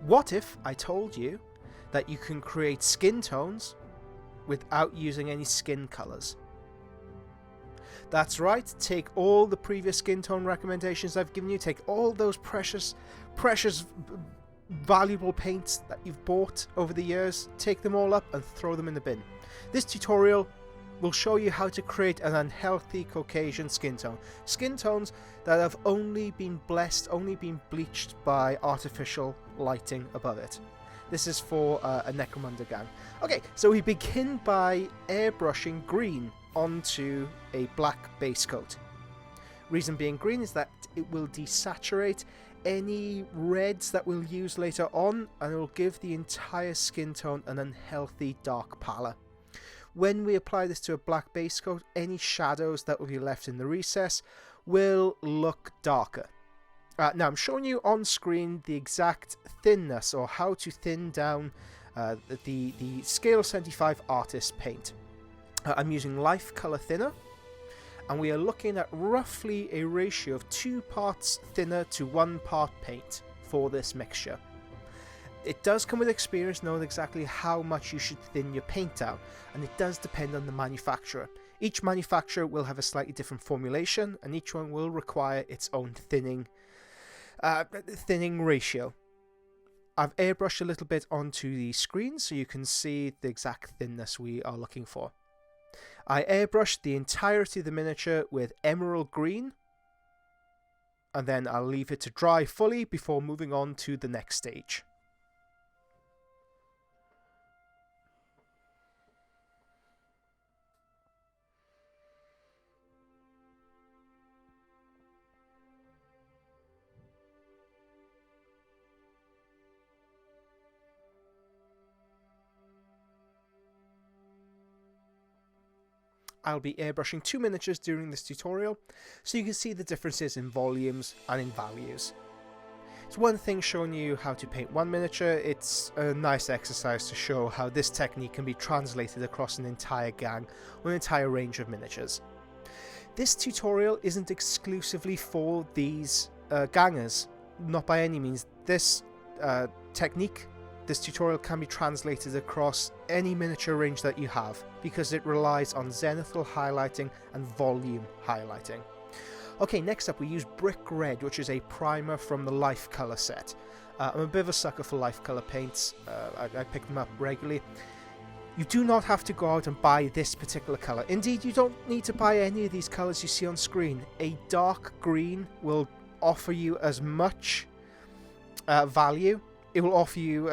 What if I told you that you can create skin tones without using any skin colors? That's right, take all the previous skin tone recommendations I've given you, take all those precious, valuable paints that you've bought over the years, take them all up and throw them in the bin. This tutorial will show you how to create an unhealthy Caucasian skin tone. Skin tones that have only been bleached by artificial lighting above it. This is for a Necromunda gang. Okay, so we begin by airbrushing green onto a black base coat. Reason being green is that it will desaturate any reds that we'll use later on, and it will give the entire skin tone an unhealthy dark pallor. When we apply this to a black base coat, any shadows that will be left in the recess will look darker. Now I'm showing you on screen the exact thinness, or how to thin down the Scale 75 Artist paint. I'm using Life Color Thinner, and we are looking at roughly a ratio of 2 parts thinner to 1 part paint for this mixture. It does come with experience knowing exactly how much you should thin your paint down, and it does depend on the manufacturer. Each manufacturer will have a slightly different formulation, and each one will require its own thinning ratio. I've airbrushed a little bit onto the screen so you can see the exact thinness we are looking for. I airbrushed the entirety of the miniature with emerald green, and then I'll leave it to dry fully before moving on to the next stage. I'll be airbrushing 2 miniatures during this tutorial, so you can see the differences in volumes and in values. It's one thing showing you how to paint one miniature, it's a nice exercise to show how this technique can be translated across an entire gang or an entire range of miniatures. This tutorial isn't exclusively for these gangers, not by any means. This tutorial can be translated across any miniature range that you have, because it relies on zenithal highlighting and volume highlighting. Okay, next up we use Brick Red, which is a primer from the Life Color set. I'm a bit of a sucker for Life Color paints. I pick them up regularly. You do not have to go out and buy this particular colour. Indeed, you don't need to buy any of these colours you see on screen. A dark green will offer you as much value. It will offer you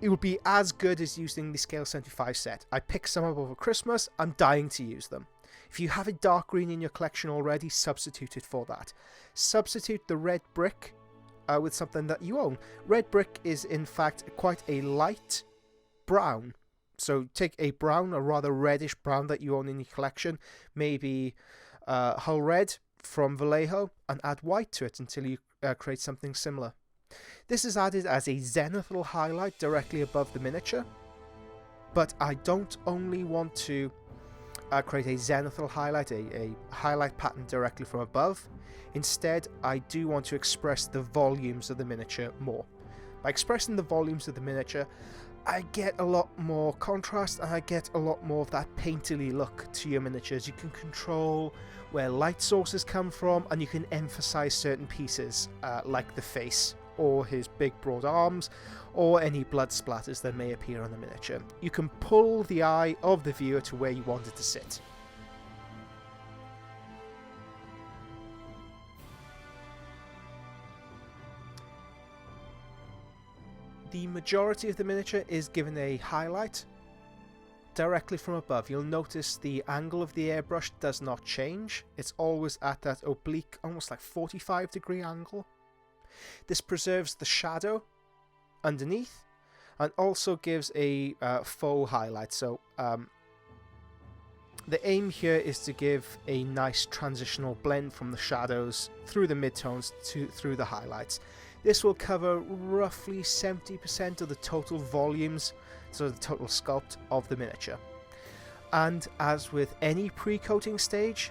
it will be as good as using the Scale 75 set. I picked some up over Christmas. I'm dying to use them. If you have a dark green in your collection already, substitute it for that. Substitute the red brick with something that you own. Red brick is in fact quite a light brown. So take a brown, a rather reddish brown that you own in your collection, maybe Hull Red from Vallejo, and add white to it until you create something similar. This is added as a zenithal highlight directly above the miniature, but I don't only want to create a zenithal highlight, a highlight pattern directly from above. Instead, I do want to express the volumes of the miniature more. By expressing the volumes of the miniature, I get a lot more contrast, and I get a lot more of that painterly look to your miniatures. You can control where light sources come from, and you can emphasize certain pieces like the face, or his big broad arms, or any blood splatters that may appear on the miniature. You can pull the eye of the viewer to where you want it to sit. The majority of the miniature is given a highlight directly from above. You'll notice the angle of the airbrush does not change. It's always at that oblique, almost like 45-degree angle. This preserves the shadow underneath and also gives a faux highlight. So the aim here is to give a nice transitional blend from the shadows through the midtones through the highlights. This will cover roughly 70% of the total volumes, so the total sculpt of the miniature. And as with any pre-coating stage,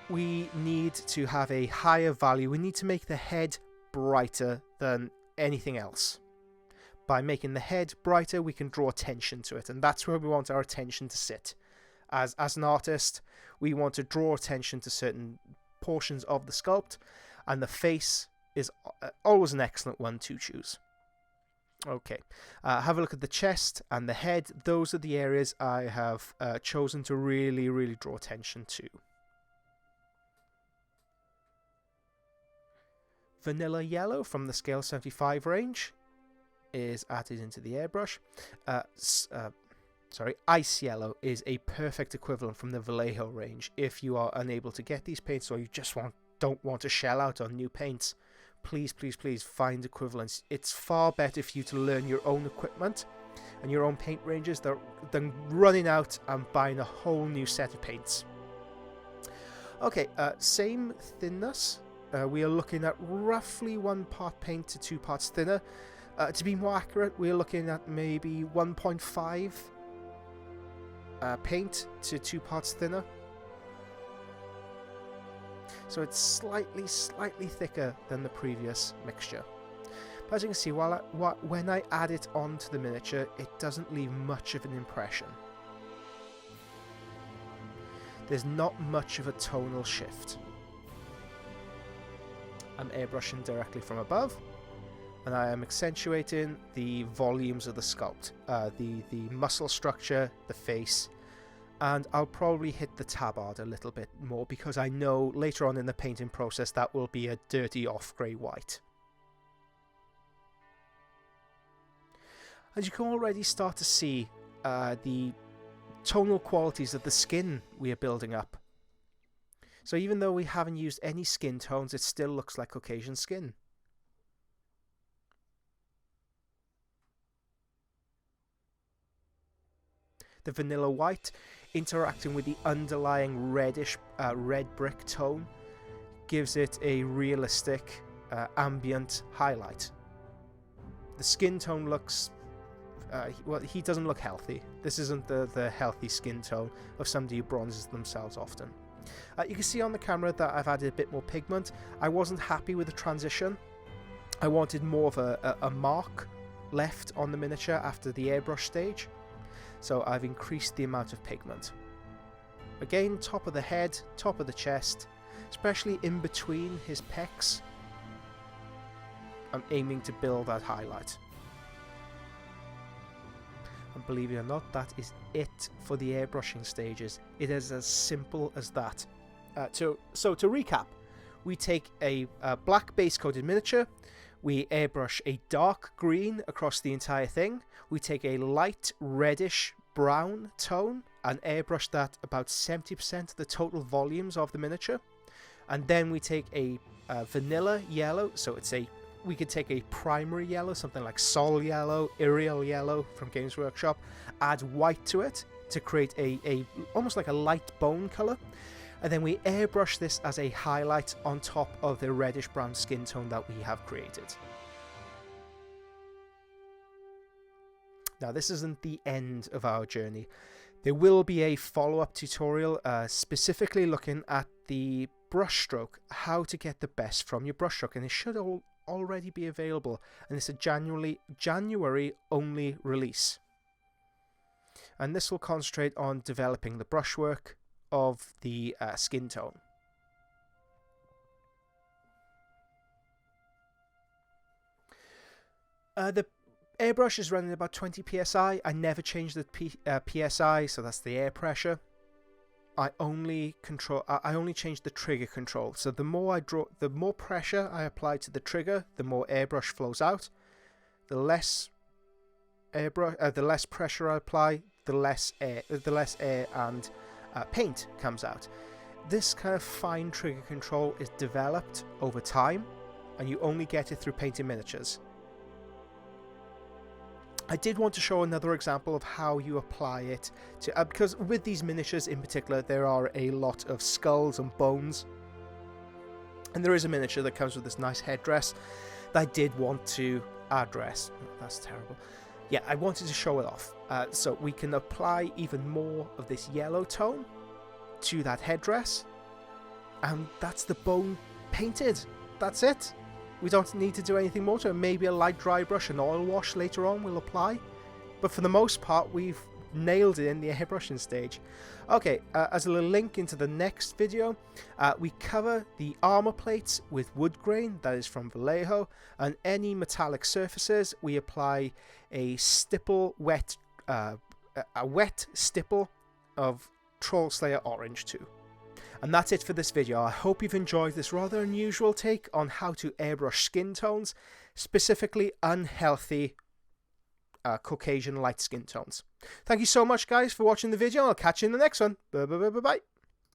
we need to have a higher value. We need to make the head brighter than anything else. By making the head brighter, we can draw attention to it, and that's where we want our attention to sit. As an artist, we want to draw attention to certain portions of the sculpt, and the face is always an excellent one to choose. Okay, have a look at the chest and the head. Those are the areas I have chosen to really draw attention to. Vanilla yellow from the scale 75 range is added into the airbrush. Ice yellow is a perfect equivalent from the Vallejo range. If you are unable to get these paints, or you just don't want to shell out on new paints, please find equivalents. It's far better for you to learn your own equipment and your own paint ranges than running out and buying a whole new set of paints. Okay, same thinness. We are looking at roughly 1 part paint to 2 parts thinner. To be more accurate, we are looking at maybe 1.5 paint to 2 parts thinner. So it's slightly thicker than the previous mixture. But as you can see, when I add it onto the miniature, it doesn't leave much of an impression. There's not much of a tonal shift. I'm airbrushing directly from above, and I am accentuating the volumes of the sculpt, the muscle structure, the face, and I'll probably hit the tabard a little bit more because I know later on in the painting process that will be a dirty off-grey white. And you can already start to see the tonal qualities of the skin we are building up. So even though we haven't used any skin tones, it still looks like Caucasian skin. The vanilla white, interacting with the underlying reddish red brick tone, gives it a realistic ambient highlight. The skin tone looks... well, he doesn't look healthy. This isn't the healthy skin tone of somebody who bronzes themselves often. You can see on the camera that I've added a bit more pigment. I wasn't happy with the transition. I wanted more of a mark left on the miniature after the airbrush stage. So I've increased the amount of pigment. Again, top of the head, top of the chest, especially in between his pecs. I'm aiming to build that highlight. And believe it or not, that is it for the airbrushing stages. It is as simple as that. So to recap, we take a black base coated miniature, we airbrush a dark green across the entire thing, we take a light reddish brown tone and airbrush that about 70% of the total volumes of the miniature, and then we take a vanilla yellow, so we could take a primary yellow, something like Sol Yellow, Iriel Yellow from Games Workshop, add white to it to create a almost like a light bone colour, and then we airbrush this as a highlight on top of the reddish brown skin tone that we have created. Now, this isn't the end of our journey. There will be a follow-up tutorial specifically looking at the brushstroke, how to get the best from your brushstroke, and it should already be available, and it's a January only release. And this will concentrate on developing the brushwork of the skin tone. The airbrush is running about 20 psi. I never change the psi, so that's the air pressure. I only change the trigger control. So the more pressure I apply to the trigger, the more airbrush flows out. The less pressure I apply, the less air and paint comes out. This kind of fine trigger control is developed over time, and you only get it through painting miniatures. I did want to show another example of how you apply it to, because with these miniatures in particular, there are a lot of skulls and bones. And there is a miniature that comes with this nice headdress that I did want to address. That's terrible. Yeah, I wanted to show it off. So we can apply even more of this yellow tone to that headdress. And that's the bone painted. That's it. We don't need to do anything more to it. Maybe a light dry brush and oil wash later on will apply. But for the most part, we've nailed it in the airbrushing stage. Okay, as a little link into the next video, we cover the armor plates with wood grain, that is from Vallejo, and any metallic surfaces we apply a stipple wet, a wet stipple of Troll Slayer Orange to. And that's it for this video. I hope you've enjoyed this rather unusual take on how to airbrush skin tones, specifically unhealthy Caucasian light skin tones. Thank you so much, guys, for watching the video. I'll catch you in the next one. Bye.